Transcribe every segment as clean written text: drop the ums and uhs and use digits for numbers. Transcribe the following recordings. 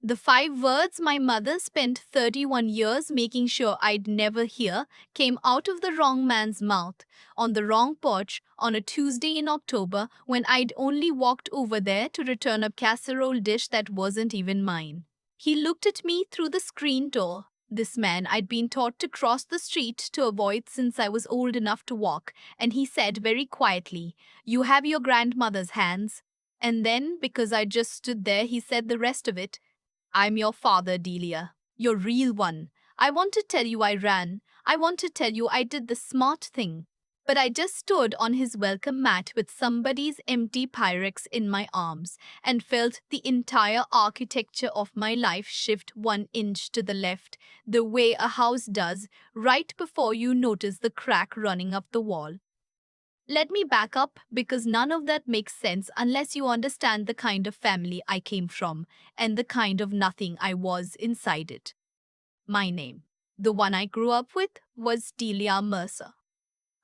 The 5 words my mother spent 31 years making sure I'd never hear came out of the wrong man's mouth, on the wrong porch, on a Tuesday in October when I'd only walked over there to return a casserole dish that wasn't even mine. He looked at me through the screen door. This man I'd been taught to cross the street to avoid since I was old enough to walk, and he said very quietly, "You have your grandmother's hands." And then, because I just stood there, he said the rest of it. "I'm your father, Delia. Your real one. I want to tell you I ran. I want to tell you I did the smart thing. But I just stood on his welcome mat with somebody's empty Pyrex in my arms and felt the entire architecture of my life shift 1 inch to the left, the way a house does right before you notice the crack running up the wall. Let me back up because none of that makes sense unless you understand the kind of family I came from and the kind of nothing I was inside it. My name, the one I grew up with, was Delia Mercer.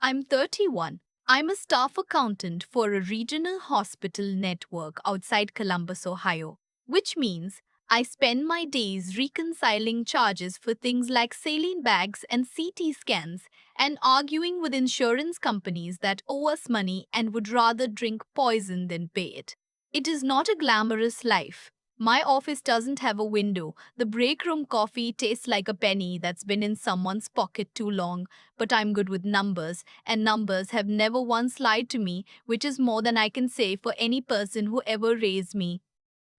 I'm 31. I'm a staff accountant for a regional hospital network outside Columbus, Ohio, which means I spend my days reconciling charges for things like saline bags and CT scans and arguing with insurance companies that owe us money and would rather drink poison than pay it. It is not a glamorous life. My office doesn't have a window. The break room coffee tastes like a penny that's been in someone's pocket too long, but I'm good with numbers, and numbers have never once lied to me, which is more than I can say for any person who ever raised me.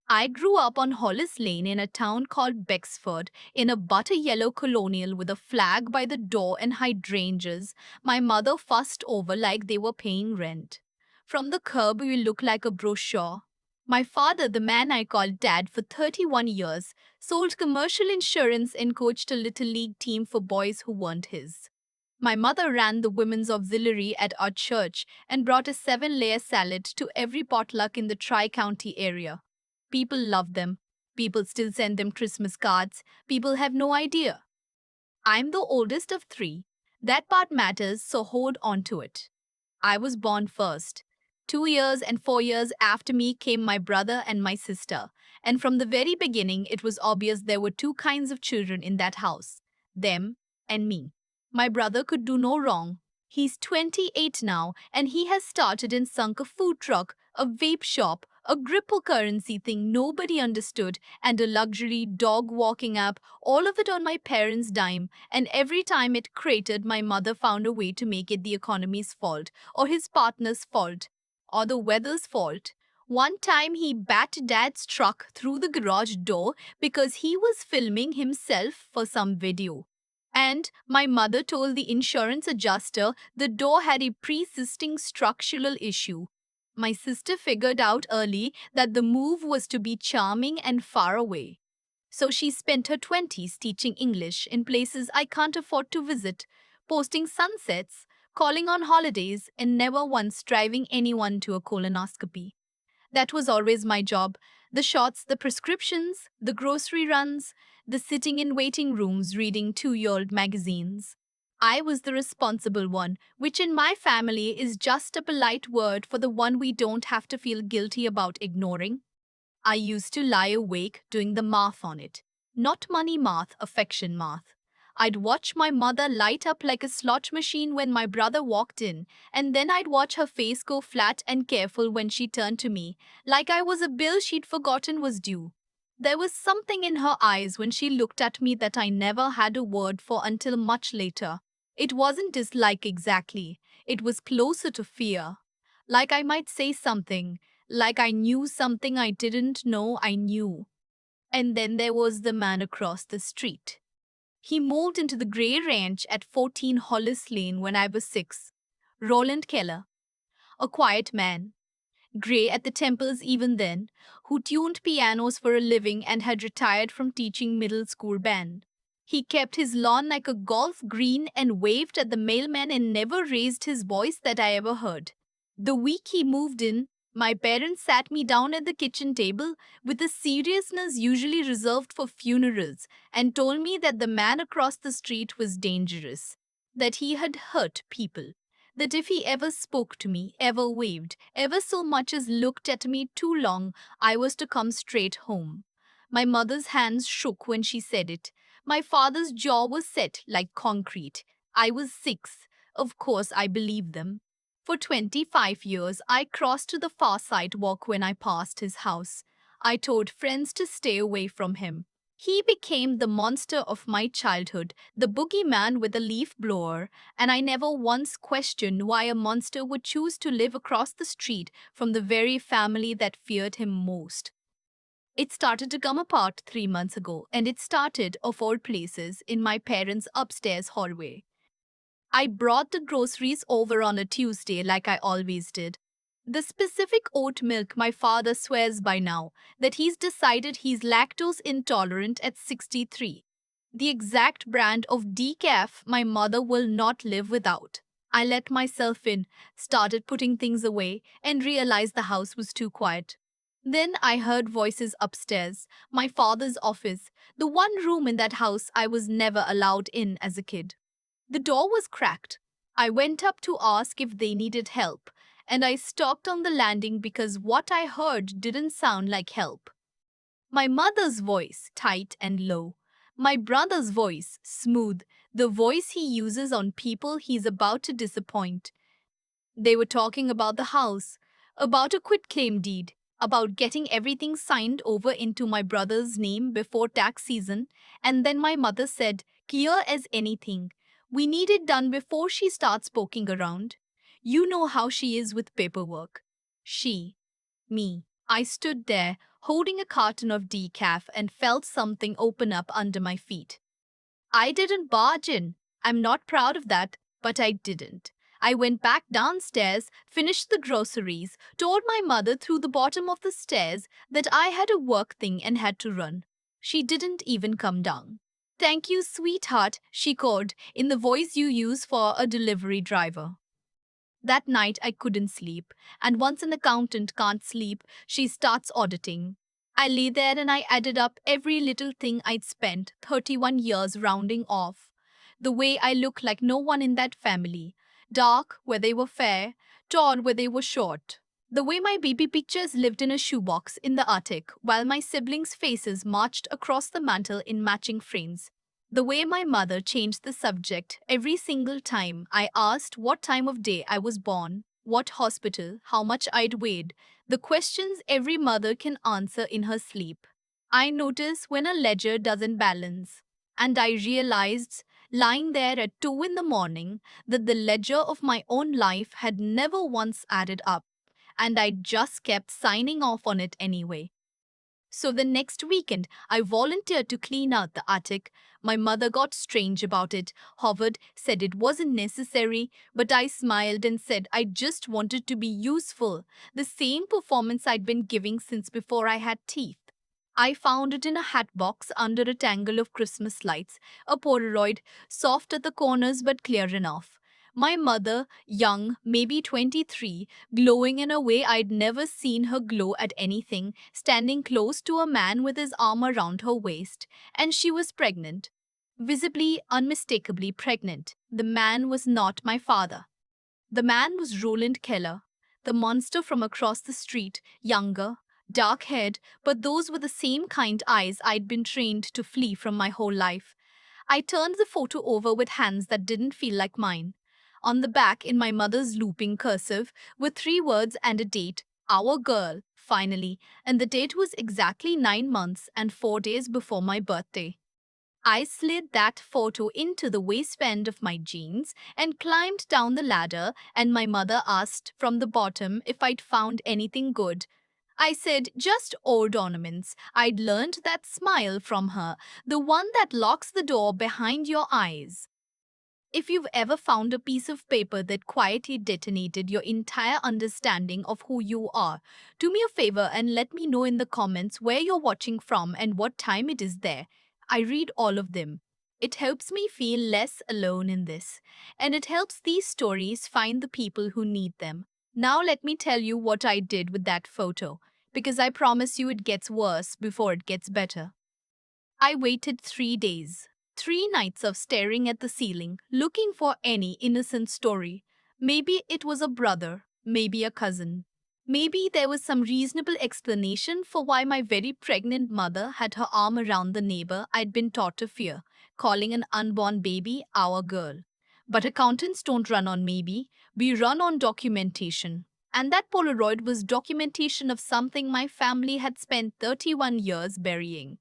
I grew up on Hollis Lane in a town called Bexford, in a butter yellow colonial with a flag by the door and hydrangeas my mother fussed over like they were paying rent. From the curb, we look like a brochure. My father, the man I called Dad for 31 years, sold commercial insurance and coached a little league team for boys who weren't his. My mother ran the women's auxiliary at our church and brought a 7-layer salad to every potluck in the Tri County area. People love them. People still send them Christmas cards. People have no idea. I'm the oldest of three. That part matters, so hold on to it. I was born first. 2 years and 4 years after me came my brother and my sister. And from the very beginning, it was obvious there were two kinds of children in that house, them and me. My brother could do no wrong. He's 28 now, and he has started and sunk a food truck, a vape shop, a cryptocurrency thing nobody understood, and a luxury dog walking app, all of it on my parents' dime. And every time it cratered, my mother found a way to make it the economy's fault, or his partner's fault, or the weather's fault. One time he batted Dad's truck through the garage door because he was filming himself for some video. And my mother told the insurance adjuster the door had a pre-existing structural issue. My sister figured out early that the move was to be charming and far away. So she spent her 20s teaching English in places I can't afford to visit, posting sunsets, calling on holidays, and never once driving anyone to a colonoscopy. That was always my job. The shots, the prescriptions, the grocery runs, the sitting in waiting rooms reading 2-year-old magazines. I was the responsible one, which in my family is just a polite word for the one we don't have to feel guilty about ignoring. I used to lie awake doing the math on it. Not money math, affection math. I'd watch my mother light up like a slot machine when my brother walked in, and then I'd watch her face go flat and careful when she turned to me, like I was a bill she'd forgotten was due. There was something in her eyes when she looked at me that I never had a word for until much later. It wasn't dislike exactly, it was closer to fear. Like I might say something, like I knew something I didn't know I knew. And then there was the man across the street. He moved into the Grey Ranch at 14 Hollis Lane when I was 6. Roland Keller, a quiet man, grey at the temples even then, who tuned pianos for a living and had retired from teaching middle school band. He kept his lawn like a golf green and waved at the mailman and never raised his voice that I ever heard. The week he moved in, my parents sat me down at the kitchen table with a seriousness usually reserved for funerals and told me that the man across the street was dangerous, that he had hurt people, that if he ever spoke to me, ever waved, ever so much as looked at me too long, I was to come straight home. My mother's hands shook when she said it. My father's jaw was set like concrete. I was 6. Of course, I believed them. For 25 years, I crossed to the far sidewalk when I passed his house. I told friends to stay away from him. He became the monster of my childhood, the boogeyman with a leaf blower, and I never once questioned why a monster would choose to live across the street from the very family that feared him most. It started to come apart 3 months ago, and it started, of all places, in my parents' upstairs hallway. I brought the groceries over on a Tuesday like I always did. The specific oat milk my father swears by now that he's decided he's lactose intolerant at 63. The exact brand of decaf my mother will not live without. I let myself in, started putting things away, and realized the house was too quiet. Then I heard voices upstairs, my father's office, the one room in that house I was never allowed in as a kid. The door was cracked. I went up to ask if they needed help, and I stopped on the landing because what I heard didn't sound like help. My mother's voice, tight and low. My brother's voice, smooth, the voice he uses on people he's about to disappoint. They were talking about the house, about a quitclaim deed, about getting everything signed over into my brother's name before tax season, and then my mother said, clear as anything, we need it done before she starts poking around. You know how she is with paperwork. She, me. I stood there, holding a carton of decaf and felt something open up under my feet. I didn't barge in. I'm not proud of that, but I didn't. I went back downstairs, finished the groceries, told my mother through the bottom of the stairs that I had a work thing and had to run. She didn't even come down. Thank you, sweetheart, she called, in the voice you use for a delivery driver. That night I couldn't sleep, and once an accountant can't sleep, she starts auditing. I lay there and I added up every little thing I'd spent 31 years rounding off. The way I look like no one in that family. Dark where they were fair, tall where they were short. The way my baby pictures lived in a shoebox in the attic while my siblings' faces marched across the mantel in matching frames. The way my mother changed the subject every single time I asked what time of day I was born, what hospital, how much I'd weighed, the questions every mother can answer in her sleep. I notice when a ledger doesn't balance. And I realized, lying there at 2 in the morning, that the ledger of my own life had never once added up, and I just kept signing off on it anyway. So the next weekend, I volunteered to clean out the attic. My mother got strange about it, hovered, said it wasn't necessary, but I smiled and said I just wanted to be useful, the same performance I'd been giving since before I had teeth. I found it in a hatbox under a tangle of Christmas lights, a Polaroid, soft at the corners but clear enough. My mother, young, maybe 23, glowing in a way I'd never seen her glow at anything, standing close to a man with his arm around her waist, and she was pregnant. Visibly, unmistakably pregnant. The man was not my father. The man was Roland Keller, the monster from across the street, younger, dark haired, but those were the same kind eyes I'd been trained to flee from my whole life. I turned the photo over with hands that didn't feel like mine. On the back, in my mother's looping cursive, were 3 words and a date, our girl, finally, and the date was exactly 9 months and 4 days before my birthday. I slid that photo into the waistband of my jeans and climbed down the ladder, and my mother asked from the bottom if I'd found anything good. I said, just old ornaments. I'd learned that smile from her, the one that locks the door behind your eyes. If you've ever found a piece of paper that quietly detonated your entire understanding of who you are, do me a favor and let me know in the comments where you're watching from and what time it is there. I read all of them. It helps me feel less alone in this, and it helps these stories find the people who need them. Now let me tell you what I did with that photo, because I promise you it gets worse before it gets better. I waited 3 days. 3 nights of staring at the ceiling, looking for any innocent story. Maybe it was a brother, maybe a cousin. Maybe there was some reasonable explanation for why my very pregnant mother had her arm around the neighbor I'd been taught to fear, calling an unborn baby our girl. But accountants don't run on maybe, we run on documentation. And that Polaroid was documentation of something my family had spent 31 years burying.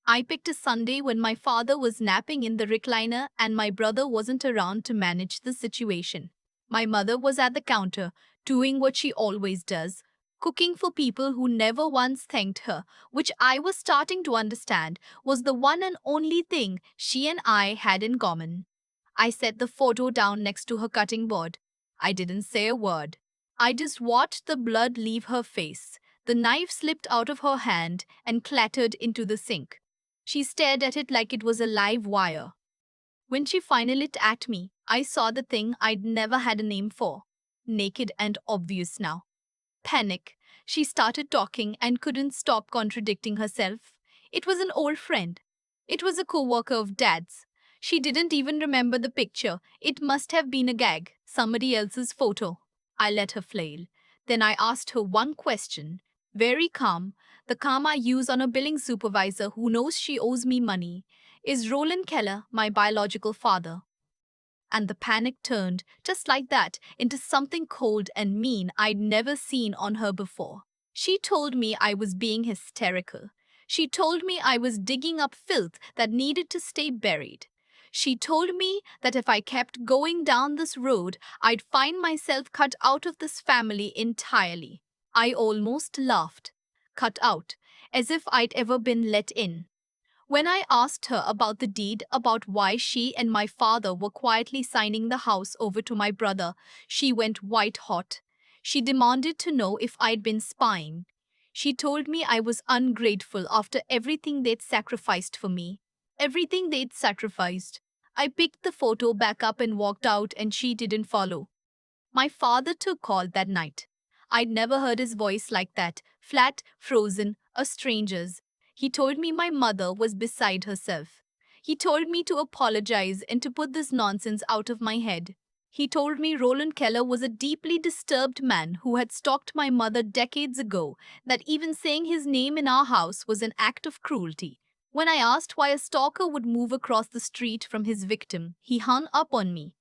I picked a Sunday when my father was napping in the recliner and my brother wasn't around to manage the situation. My mother was at the counter, doing what she always does, cooking for people who never once thanked her, which I was starting to understand was the one and only thing she and I had in common. I set the photo down next to her cutting board. I didn't say a word. I just watched the blood leave her face. The knife slipped out of her hand and clattered into the sink. She stared at it like it was a live wire. When she finally looked at me, I saw the thing I'd never had a name for. Naked and obvious now. Panic. She started talking and couldn't stop contradicting herself. It was an old friend. It was a co-worker of Dad's. She didn't even remember the picture. It must have been a gag, somebody else's photo. I let her flail. Then I asked her one question. Very calm, the calm I use on a billing supervisor who knows she owes me money. Is Roland Keller my biological father? And the panic turned, just like that, into something cold and mean I'd never seen on her before. She told me I was being hysterical. She told me I was digging up filth that needed to stay buried. She told me that if I kept going down this road, I'd find myself cut out of this family entirely. I almost laughed. Cut out, as if I'd ever been let in. When I asked her about the deed, about why she and my father were quietly signing the house over to my brother, she went white hot. She demanded to know if I'd been spying. She told me I was ungrateful after everything they'd sacrificed for me. Everything they'd sacrificed. I picked the photo back up and walked out, and she didn't follow. My father took call that night. I'd never heard his voice like that, flat, frozen, a stranger's. He told me my mother was beside herself. He told me to apologize and to put this nonsense out of my head. He told me Roland Keller was a deeply disturbed man who had stalked my mother decades ago, that even saying his name in our house was an act of cruelty. When I asked why a stalker would move across the street from his victim, he hung up on me.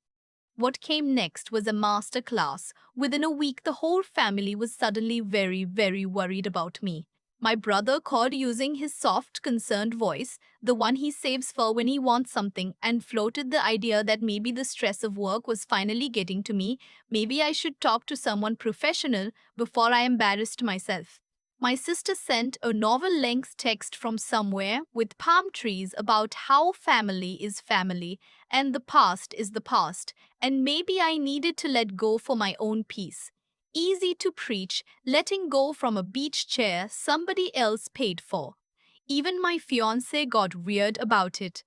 What came next was a master class. Within a week, the whole family was suddenly very, very worried about me. My brother called using his soft, concerned voice, the one he saves for when he wants something, and floated the idea that maybe the stress of work was finally getting to me. Maybe I should talk to someone professional before I embarrassed myself. My sister sent a novel length text from somewhere with palm trees about how family is family and the past is the past, and maybe I needed to let go for my own peace. Easy to preach, letting go from a beach chair somebody else paid for. Even my fiance got weird about it.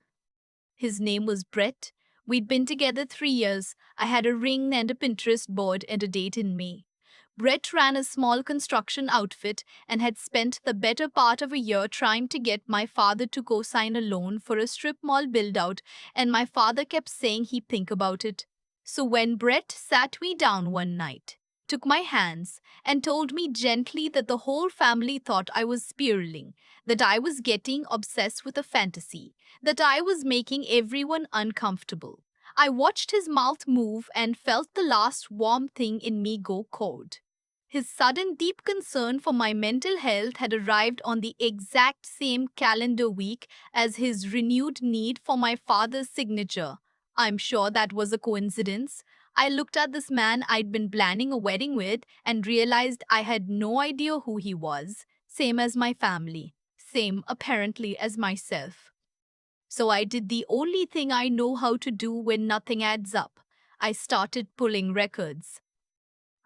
His name was Brett. We'd been together 3 years. I had a ring and a Pinterest board and a date in May. Brett ran a small construction outfit and had spent the better part of a year trying to get my father to co-sign a loan for a strip mall build-out, and my father kept saying he'd think about it. So when Brett sat me down one night, took my hands, and told me gently that the whole family thought I was spiraling, that I was getting obsessed with a fantasy, that I was making everyone uncomfortable, I watched his mouth move and felt the last warm thing in me go cold. His sudden deep concern for my mental health had arrived on the exact same calendar week as his renewed need for my father's signature. I'm sure that was a coincidence. I looked at this man I'd been planning a wedding with and realized I had no idea who he was. Same as my family. Same, apparently, as myself. So I did the only thing I know how to do when nothing adds up. I started pulling records.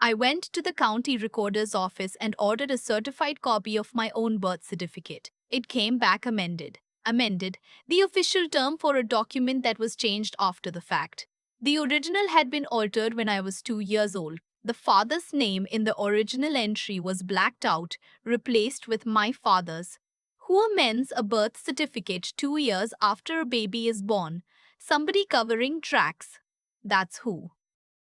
I went to the county recorder's office and ordered a certified copy of my own birth certificate. It came back amended. Amended, the official term for a document that was changed after the fact. The original had been altered when I was 2 years old. The father's name in the original entry was blacked out, replaced with my father's. Who amends a birth certificate 2 years after a baby is born? Somebody covering tracks. That's who.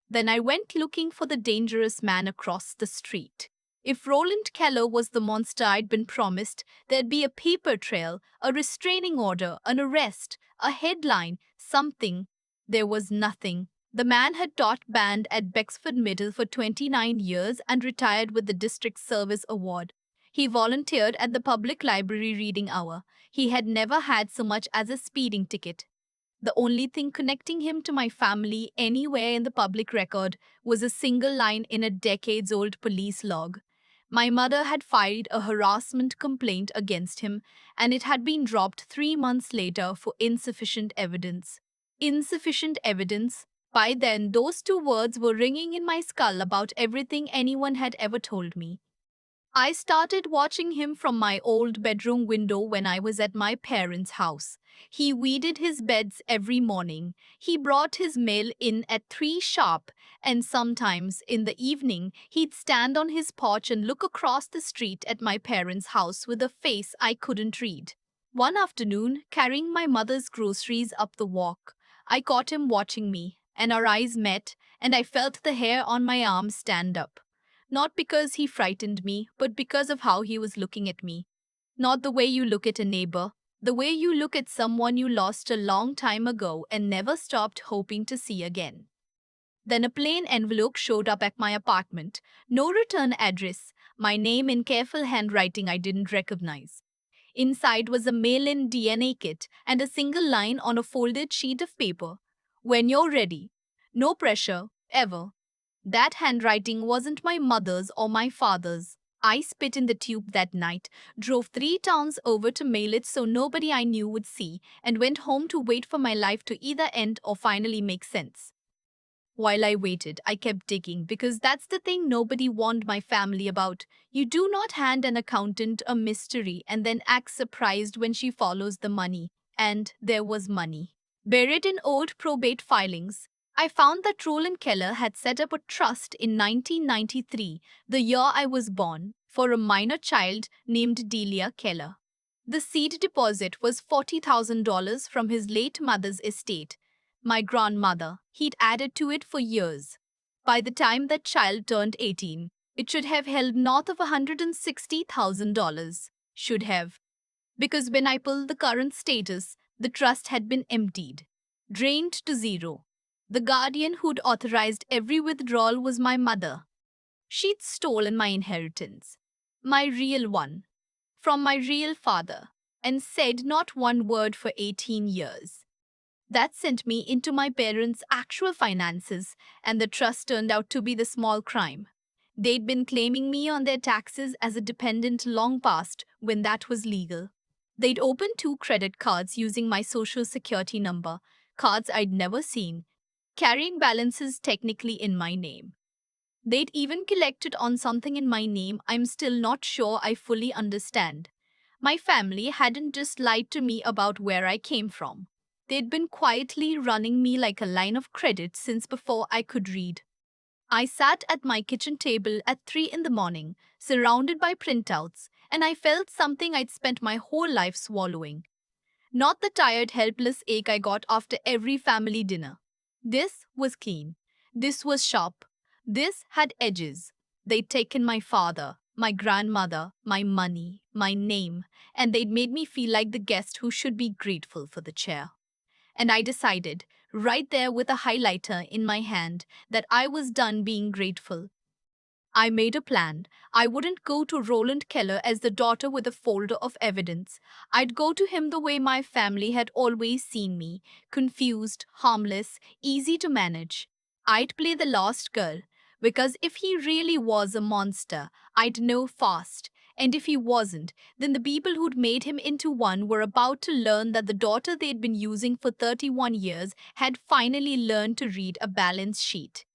Then I went looking for the dangerous man across the street. If Roland Keller was the monster I'd been promised, there'd be a paper trail, a restraining order, an arrest, a headline, something. There was nothing. The man had taught band at Bexford Middle for 29 years and retired with the District Service Award. He volunteered at the public library reading hour. He had never had so much as a speeding ticket. The only thing connecting him to my family anywhere in the public record was a single line in a decades old police log. My mother had filed a harassment complaint against him, and it had been dropped 3 months later for insufficient evidence. Insufficient evidence? By then, those two words were ringing in my skull about everything anyone had ever told me. I started watching him from my old bedroom window when I was at my parents' house. He weeded his beds every morning. He brought his mail in at 3 sharp, and sometimes in the evening he'd stand on his porch and look across the street at my parents' house with a face I couldn't read. One afternoon, carrying my mother's groceries up the walk, I caught him watching me, and our eyes met, and I felt the hair on my arm stand up. Not because he frightened me, but because of how he was looking at me. Not the way you look at a neighbor, the way you look at someone you lost a long time ago and never stopped hoping to see again. Then a plain envelope showed up at my apartment. No return address, my name in careful handwriting I didn't recognize. Inside was a mail in DNA kit and a single line on a folded sheet of paper. When you're ready. No pressure, ever. That handwriting wasn't my mother's or my father's. I spit in the tube that night, drove 3 towns over to mail it so nobody I knew would see, and went home to wait for my life to either end or finally make sense. While I waited, I kept digging because that's the thing nobody warned my family about. You do not hand an accountant a mystery and then act surprised when she follows the money. And there was money. Buried in old probate filings, I found that Roland Keller had set up a trust in 1993, the year I was born, for a minor child named Delia Keller. The seed deposit was $40,000 from his late mother's estate. My grandmother, he'd added to it for years. By the time that child turned 18, it should have held north of $160,000. Should have. Because when I pulled the current status, the trust had been emptied, drained to zero. The guardian who'd authorized every withdrawal was my mother. She'd stolen my inheritance, my real one, from my real father, and said not one word for 18 years. That sent me into my parents' actual finances, and the trust turned out to be the small crime. They'd been claiming me on their taxes as a dependent long past when that was legal. They'd opened 2 credit cards using my social security number, cards I'd never seen, carrying balances technically in my name. They'd even collected on something in my name I'm still not sure I fully understand. My family hadn't just lied to me about where I came from. They'd been quietly running me like a line of credit since before I could read. I sat at my kitchen table at 3 in the morning, surrounded by printouts, and I felt something I'd spent my whole life swallowing. Not the tired, helpless ache I got after every family dinner. This was clean. This was sharp. This had edges. They'd taken my father, my grandmother, my money, my name, and they'd made me feel like the guest who should be grateful for the chair. And I decided, right there with a highlighter in my hand, that I was done being grateful. I made a plan. I wouldn't go to Roland Keller as the daughter with a folder of evidence. I'd go to him the way my family had always seen me, confused, harmless, easy to manage. I'd play the lost girl, because if he really was a monster, I'd know fast. And if he wasn't, then the people who'd made him into one were about to learn that the daughter they'd been using for 31 years had finally learned to read a balance sheet.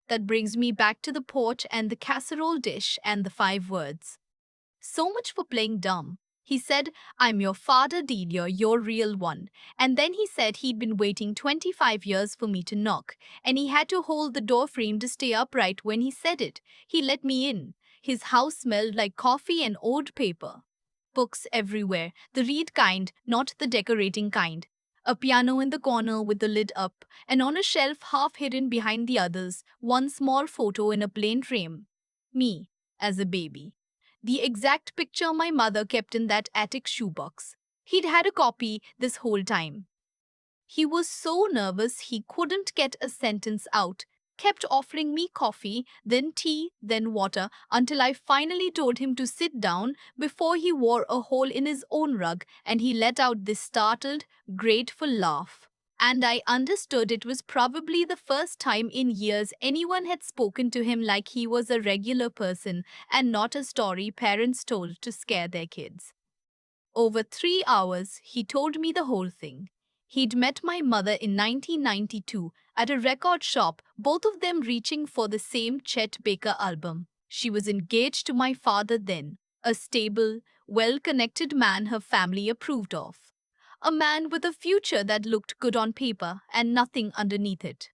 That brings me back to the porch and the casserole dish and the 5 words. So much for playing dumb. He said, I'm your father, Delia, your real one. And then he said he'd been waiting 25 years for me to knock, and he had to hold the door frame to stay upright when he said it. He let me in. His house smelled like coffee and old paper. Books everywhere, the read kind, not the decorating kind. A piano in the corner with the lid up, and on a shelf half hidden behind the others, one small photo in a plain frame. Me. as a baby. The exact picture my mother kept in that attic shoebox. He'd had a copy this whole time. He was so nervous he couldn't get a sentence out, kept offering me coffee, then tea, then water, until I finally told him to sit down before he wore a hole in his own rug and he let out this startled, grateful laugh. And I understood it was probably the first time in years anyone had spoken to him like he was a regular person and not a story parents told to scare their kids. Over 3 hours, he told me the whole thing. He'd met my mother in 1992 at a record shop, both of them reaching for the same Chet Baker album. She was engaged to my father then, a stable, well connected man her family approved of. A man with a future that looked good on paper and nothing underneath it.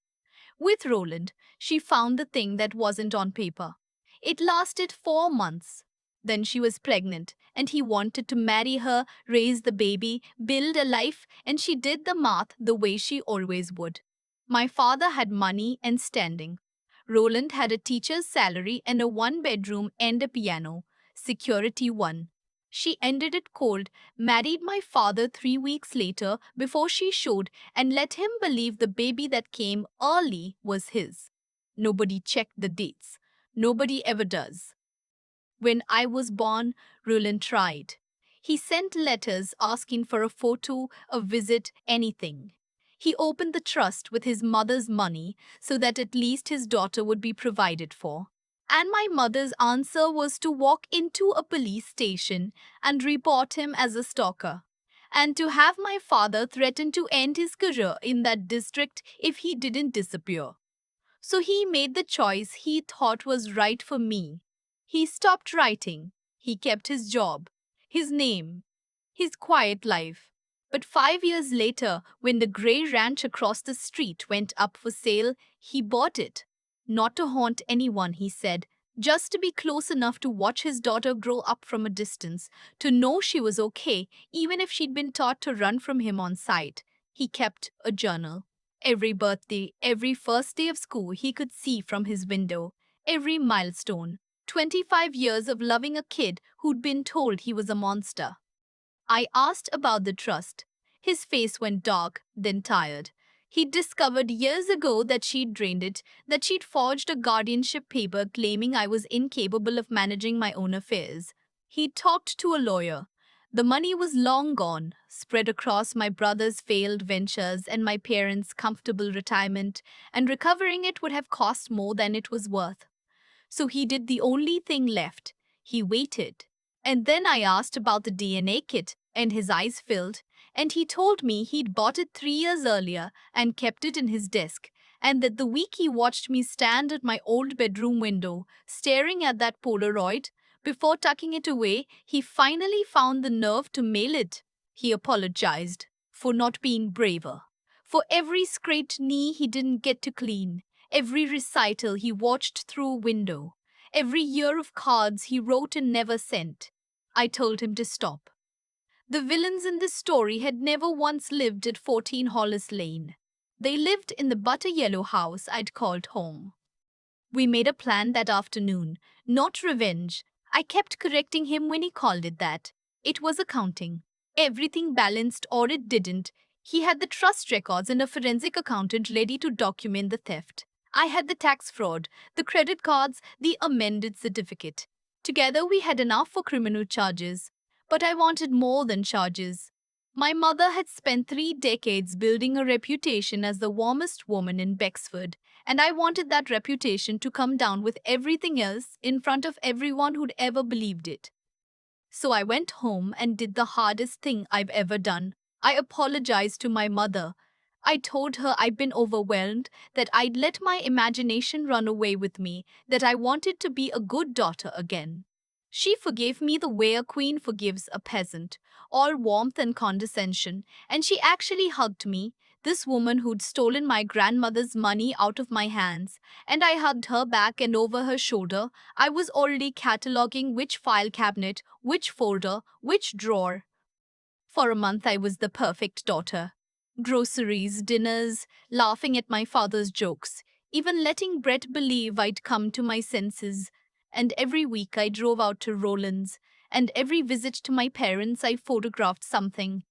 With Roland, she found the thing that wasn't on paper. It lasted 4 months. Then she was pregnant, and he wanted to marry her, raise the baby, build a life, and she did the math the way she always would. My father had money and standing. Roland had a teacher's salary and a one-bedroom and a piano. Security won. She ended it cold, married my father 3 weeks later before she showed, and let him believe the baby that came early was his. Nobody checked the dates. Nobody ever does. When I was born, Roland tried. He sent letters asking for a photo, a visit, anything. He opened the trust with his mother's money so that at least his daughter would be provided for. And my mother's answer was to walk into a police station and report him as a stalker. And to have my father threaten to end his career in that district if he didn't disappear. So he made the choice he thought was right for me. He stopped writing. He kept his job, his name, his quiet life. But 5 years later, when the grey ranch across the street went up for sale, he bought it. Not to haunt anyone, he said, just to be close enough to watch his daughter grow up from a distance, to know she was okay, even if she'd been taught to run from him on sight. He kept a journal. Every birthday, every first day of school he could see from his window, every milestone. 25 years of loving a kid who'd been told he was a monster. I asked about the trust. His face went dark, then tired. He'd discovered years ago that she'd drained it, that she'd forged a guardianship paper claiming I was incapable of managing my own affairs. He'd talked to a lawyer. The money was long gone, spread across my brother's failed ventures and my parents' comfortable retirement, and recovering it would have cost more than it was worth. So he did the only thing left. He waited. And then I asked about the DNA kit, and his eyes filled, and he told me he'd bought it 3 years earlier and kept it in his desk, and that the week he watched me stand at my old bedroom window, staring at that Polaroid, before tucking it away, he finally found the nerve to mail it. He apologized for not being braver, for every scraped knee he didn't get to clean, every recital he watched through a window, every year of cards he wrote and never sent. I told him to stop. The villains in this story had never once lived at 14 Hollis Lane. They lived in the butter yellow house I'd called home. We made a plan that afternoon, not revenge. I kept correcting him when he called it that. It was accounting. Everything balanced or it didn't. He had the trust records and a forensic accountant ready to document the theft. I had the tax fraud, the credit cards, the amended certificate. Together we had enough for criminal charges. But I wanted more than charges. My mother had spent 3 decades building a reputation as the warmest woman in Bexford, and I wanted that reputation to come down with everything else in front of everyone who'd ever believed it. So I went home and did the hardest thing I've ever done. I apologized to my mother. I told her I'd been overwhelmed, that I'd let my imagination run away with me, that I wanted to be a good daughter again. She forgave me the way a queen forgives a peasant, all warmth and condescension, and she actually hugged me, this woman who'd stolen my grandmother's money out of my hands, and I hugged her back, and over her shoulder I was already cataloguing which file cabinet, which folder, which drawer. For a month I was the perfect daughter. Groceries, dinners, laughing at my father's jokes, even letting Brett believe I'd come to my senses. And every week I drove out to Roland's, and every visit to my parents I photographed something,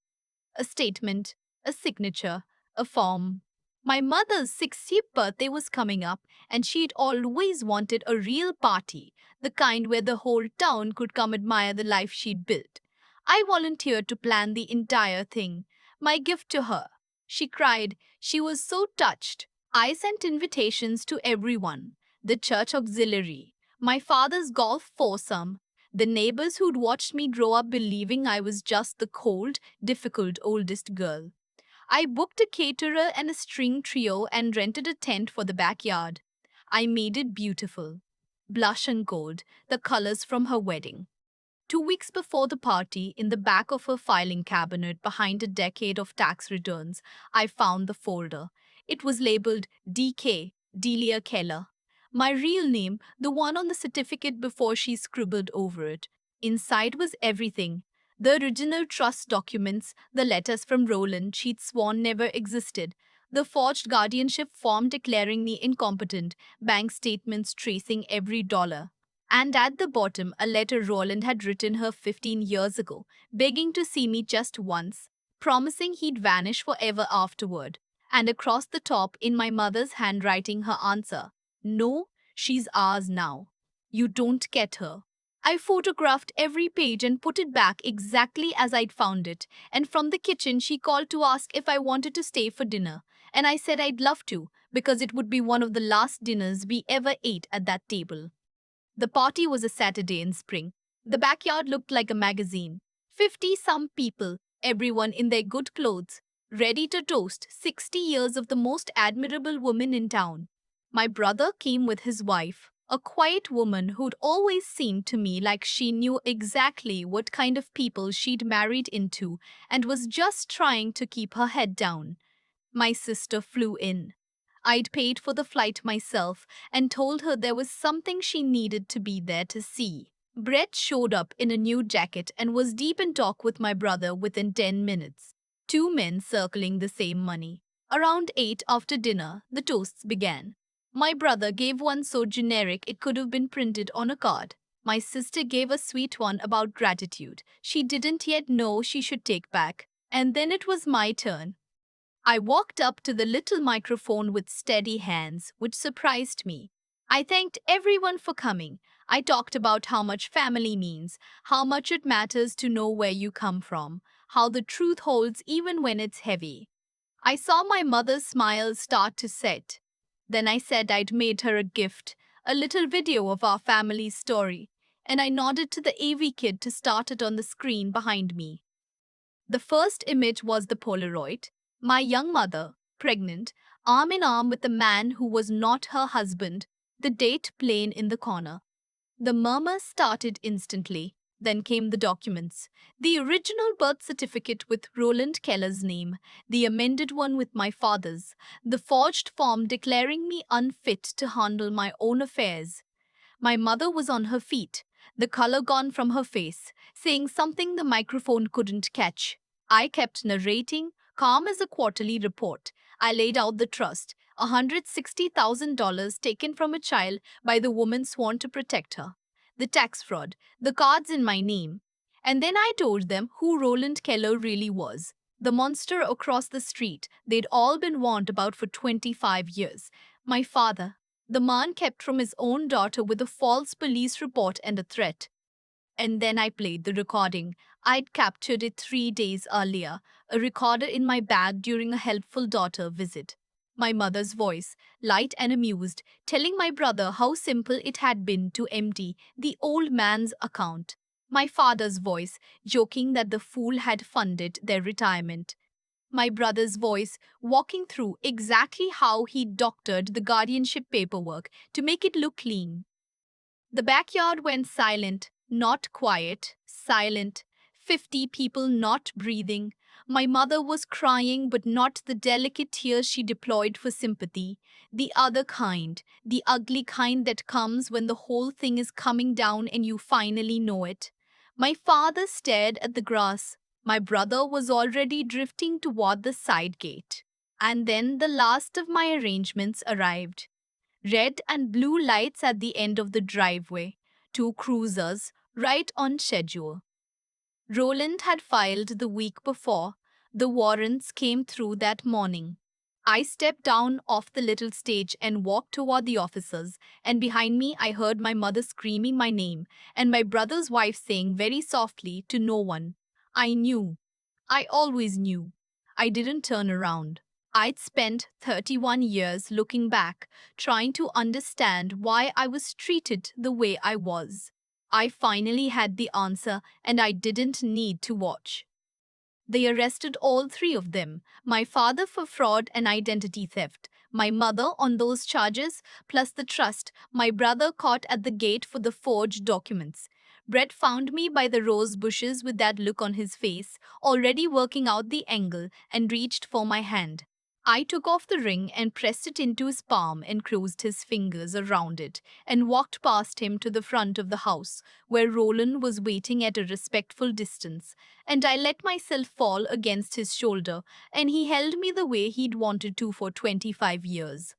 a statement, a signature, a form. My mother's 60th birthday was coming up, and she'd always wanted a real party, the kind where the whole town could come admire the life she'd built. I volunteered to plan the entire thing, my gift to her. She cried. She was so touched. I sent invitations to everyone, the church auxiliary, my father's golf foursome, the neighbors who'd watched me grow up believing I was just the cold, difficult oldest girl. I booked a caterer and a string trio and rented a tent for the backyard. I made it beautiful. Blush and gold, the colors from her wedding. 2 weeks before the party, in the back of her filing cabinet behind a decade of tax returns, I found the folder. It was labeled DK, Delia Keller. My real name, the one on the certificate before she scribbled over it. Inside was everything. The original trust documents, the letters from Roland she'd sworn never existed, the forged guardianship form declaring me incompetent, bank statements tracing every dollar. And at the bottom, a letter Roland had written her 15 years ago, begging to see me just once, promising he'd vanish forever afterward. And across the top, in my mother's handwriting, her answer: "No, she's ours now. You don't get her." I photographed every page and put it back exactly as I'd found it. And from the kitchen, she called to ask if I wanted to stay for dinner. And I said I'd love to, because it would be one of the last dinners we ever ate at that table. The party was a Saturday in spring. The backyard looked like a magazine. 50 some people, everyone in their good clothes, ready to toast 60 years of the most admirable woman in town. My brother came with his wife, a quiet woman who'd always seemed to me like she knew exactly what kind of people she'd married into and was just trying to keep her head down. My sister flew in. I'd paid for the flight myself and told her there was something she needed to be there to see. Brett showed up in a new jacket and was deep in talk with my brother within 10 minutes. Two men circling the same money. Around 8 after dinner, the toasts began. My brother gave one so generic it could have been printed on a card. My sister gave a sweet one about gratitude she didn't yet know she should take back. And then it was my turn. I walked up to the little microphone with steady hands, which surprised me. I thanked everyone for coming. I talked about how much family means, how much it matters to know where you come from, how the truth holds even when it's heavy. I saw my mother's smile start to set. Then I said I'd made her a gift, a little video of our family's story, and I nodded to the AV kid to start it on the screen behind me. The first image was the Polaroid. My young mother, pregnant, arm in arm with the man who was not her husband, the date plain in the corner. The murmur started instantly. Then came the documents. The original birth certificate with Roland Keller's name, the amended one with my father's, the forged form declaring me unfit to handle my own affairs. My mother was on her feet, the color gone from her face, saying something the microphone couldn't catch. I kept narrating, calm as a quarterly report. I laid out the trust, $160,000 taken from a child by the woman sworn to protect her, the tax fraud, the cards in my name. And then I told them who Roland Keller really was. The monster across the street they'd all been warned about for 25 years. My father, the man kept from his own daughter with a false police report and a threat. And then I played the recording. I'd captured it 3 days earlier, a recorder in my bag during a helpful daughter visit. My mother's voice, light and amused, telling my brother how simple it had been to empty the old man's account. My father's voice, joking that the fool had funded their retirement. My brother's voice, walking through exactly how he doctored the guardianship paperwork to make it look clean. The backyard went silent, not quiet, silent. 50 people not breathing. My mother was crying, but not the delicate tears she deployed for sympathy. The other kind, the ugly kind that comes when the whole thing is coming down and you finally know it. My father stared at the grass. My brother was already drifting toward the side gate. And then the last of my arrangements arrived. Red and blue lights at the end of the driveway. two cruisers, right on schedule. Roland had filed the week before. The warrants came through that morning. I stepped down off the little stage and walked toward the officers, and behind me I heard my mother screaming my name and my brother's wife saying very softly to no one, I knew. I always knew. I didn't turn around. I'd spent 31 years looking back, trying to understand why I was treated the way I was. I finally had the answer, and I didn't need to watch. They arrested all three of them, my father for fraud and identity theft, my mother on those charges, plus the trust, my brother caught at the gate for the forged documents. Brett found me by the rose bushes with that look on his face, already working out the angle, and reached for my hand. I took off the ring and pressed it into his palm and closed his fingers around it and walked past him to the front of the house, where Roland was waiting at a respectful distance, and I let myself fall against his shoulder, and he held me the way he'd wanted to for 25 years.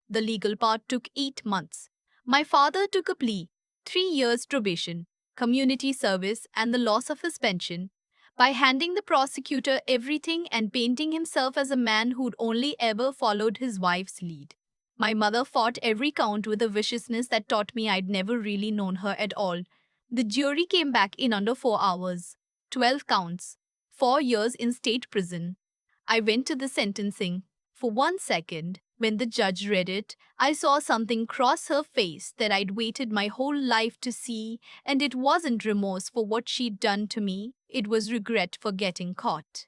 The legal part took 8 months. My father took a plea, 3 years probation, community service, and the loss of his pension. By handing the prosecutor everything and painting himself as a man who'd only ever followed his wife's lead. My mother fought every count with a viciousness that taught me I'd never really known her at all. The jury came back in under 4 hours. 12 counts. 4 years in state prison. I went to the sentencing. For 1 second, when the judge read it, I saw something cross her face that I'd waited my whole life to see, and it wasn't remorse for what she'd done to me, it was regret for getting caught.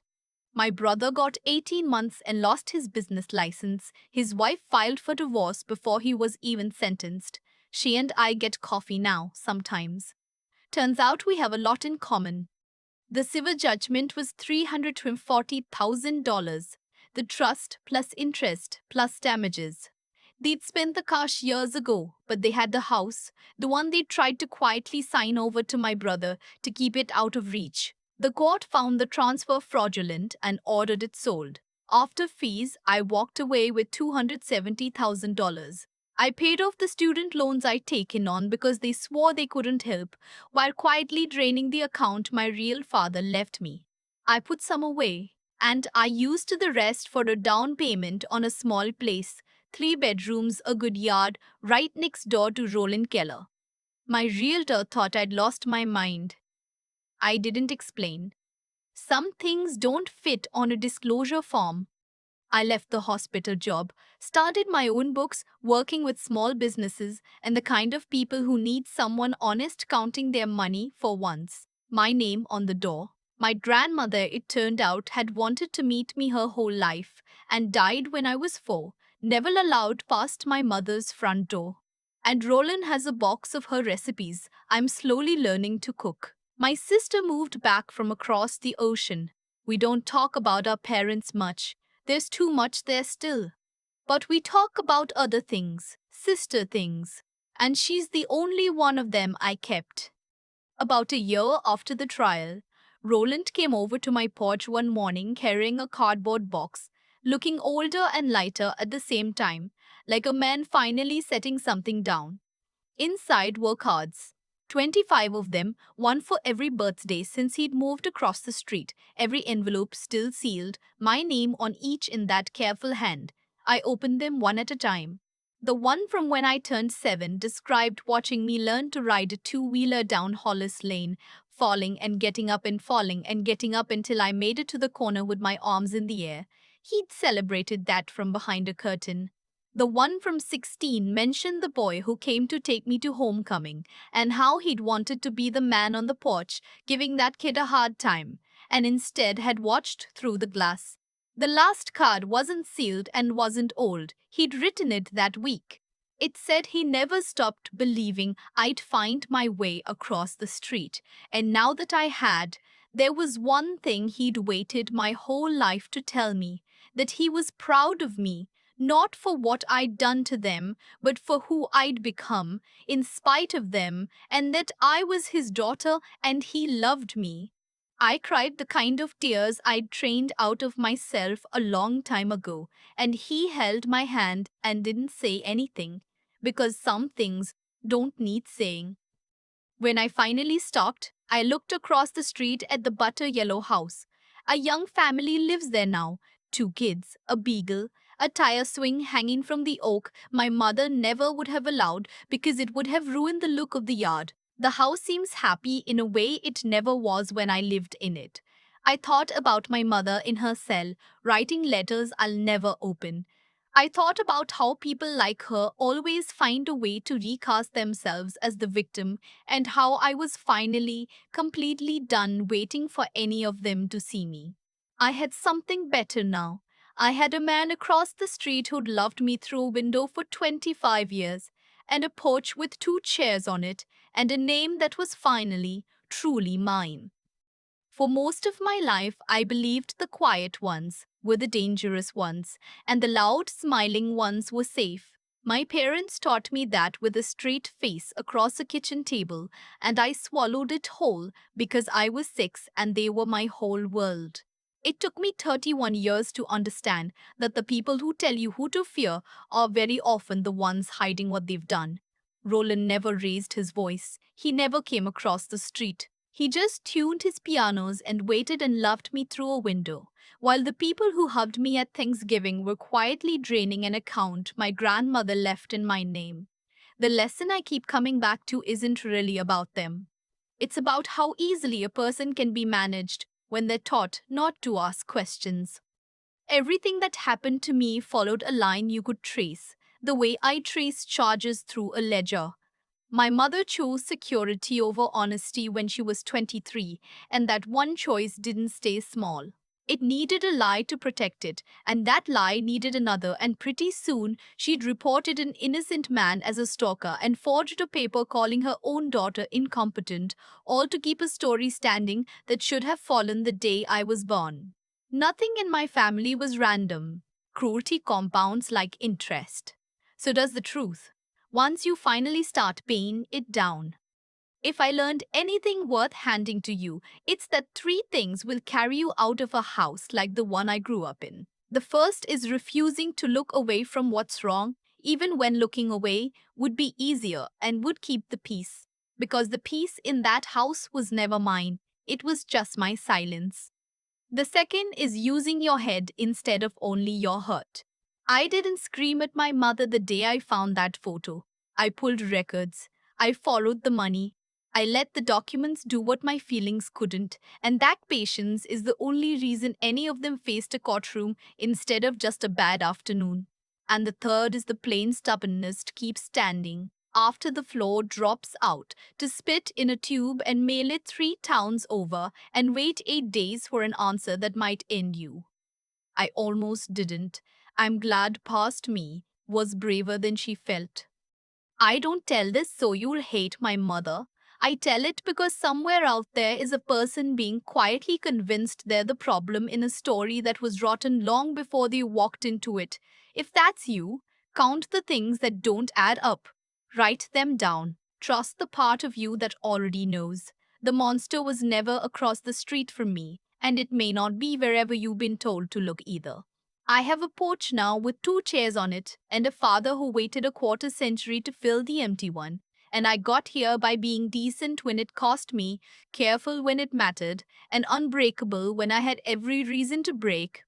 My brother got 18 months and lost his business license. His wife filed for divorce before he was even sentenced. She and I get coffee now, sometimes. Turns out we have a lot in common. The civil judgment was $340,000. The trust plus interest plus damages. They'd spent the cash years ago, but they had the house, the one they tried to quietly sign over to my brother to keep it out of reach. The court found the transfer fraudulent and ordered it sold. After fees, I walked away with $270,000. I paid off the student loans I'd taken on because they swore they couldn't help, while quietly draining the account my real father left me. I put some away, and I used the rest for a down payment on a small place, 3 bedrooms, a good yard, right next door to Roland Keller. My realtor thought I'd lost my mind. I didn't explain. Some things don't fit on a disclosure form. I left the hospital job, started my own books, working with small businesses and the kind of people who need someone honest counting their money for once. My name on the door. My grandmother, it turned out, had wanted to meet me her whole life and died when I was 4, never allowed past my mother's front door. And Roland has a box of her recipes. I'm slowly learning to cook. My sister moved back from across the ocean. We don't talk about our parents much. There's too much there still. But we talk about other things, sister things. And she's the only one of them I kept. About a year after the trial, Roland came over to my porch one morning carrying a cardboard box, looking older and lighter at the same time, like a man finally setting something down. Inside were cards. 25 of them, one for every birthday since he'd moved across the street, every envelope still sealed, my name on each in that careful hand. I opened them one at a time. The one from when I turned 7 described watching me learn to ride a two-wheeler down Hollis Lane, falling and getting up and falling and getting up until I made it to the corner with my arms in the air. He'd celebrated that from behind a curtain. The one from 16 mentioned the boy who came to take me to homecoming and how he'd wanted to be the man on the porch, giving that kid a hard time, and instead had watched through the glass. The last card wasn't sealed and wasn't old. He'd written it that week. It said he never stopped believing I'd find my way across the street, and now that I had, there was one thing he'd waited my whole life to tell me, that he was proud of me, not for what I'd done to them, but for who I'd become, in spite of them, and that I was his daughter and he loved me. I cried the kind of tears I'd trained out of myself a long time ago, and he held my hand and didn't say anything, because some things don't need saying. When I finally stopped, I looked across the street at the butter yellow house. A young family lives there now, two kids, a beagle, a tire swing hanging from the oak my mother never would have allowed because it would have ruined the look of the yard. The house seems happy in a way it never was when I lived in it. I thought about my mother in her cell, writing letters I'll never open. I thought about how people like her always find a way to recast themselves as the victim, and how I was finally completely done waiting for any of them to see me. I had something better now. I had a man across the street who'd loved me through a window for 25 years, and a porch with two chairs on it, and a name that was finally, truly mine. For most of my life, I believed the quiet ones were the dangerous ones, and the loud, smiling ones were safe. My parents taught me that with a straight face across a kitchen table, and I swallowed it whole because I was six and they were my whole world. It took me 31 years to understand that the people who tell you who to fear are very often the ones hiding what they've done. Roland never raised his voice. He never came across the street. He just tuned his pianos and waited and loved me through a window, while the people who hugged me at Thanksgiving were quietly draining an account my grandmother left in my name. The lesson I keep coming back to isn't really about them. It's about how easily a person can be managed when they're taught not to ask questions. Everything that happened to me followed a line you could trace, the way I trace charges through a ledger. My mother chose security over honesty when she was 23, and that one choice didn't stay small. It needed a lie to protect it, and that lie needed another, and pretty soon she'd reported an innocent man as a stalker and forged a paper calling her own daughter incompetent, all to keep a story standing that should have fallen the day I was born. Nothing in my family was random. Cruelty compounds like interest. So does the truth. Once you finally start paying it down. If I learned anything worth handing to you, it's that three things will carry you out of a house like the one I grew up in. The first is refusing to look away from what's wrong, even when looking away would be easier and would keep the peace. Because the peace in that house was never mine, it was just my silence. The second is using your head instead of only your heart. I didn't scream at my mother the day I found that photo. I pulled records. I followed the money. I let the documents do what my feelings couldn't, and that patience is the only reason any of them faced a courtroom instead of just a bad afternoon. And the third is the plain stubbornness to keep standing after the floor drops out, to spit in a tube and mail it 3 towns over and wait 8 days for an answer that might end you. I almost didn't. I'm glad past me was braver than she felt. I don't tell this so you'll hate my mother. I tell it because somewhere out there is a person being quietly convinced they're the problem in a story that was rotten long before they walked into it. If that's you, count the things that don't add up. Write them down. Trust the part of you that already knows. The monster was never across the street from me, and it may not be wherever you've been told to look either. I have a porch now with two chairs on it, and a father who waited a quarter century to fill the empty one. And I got here by being decent when it cost me, careful when it mattered, and unbreakable when I had every reason to break.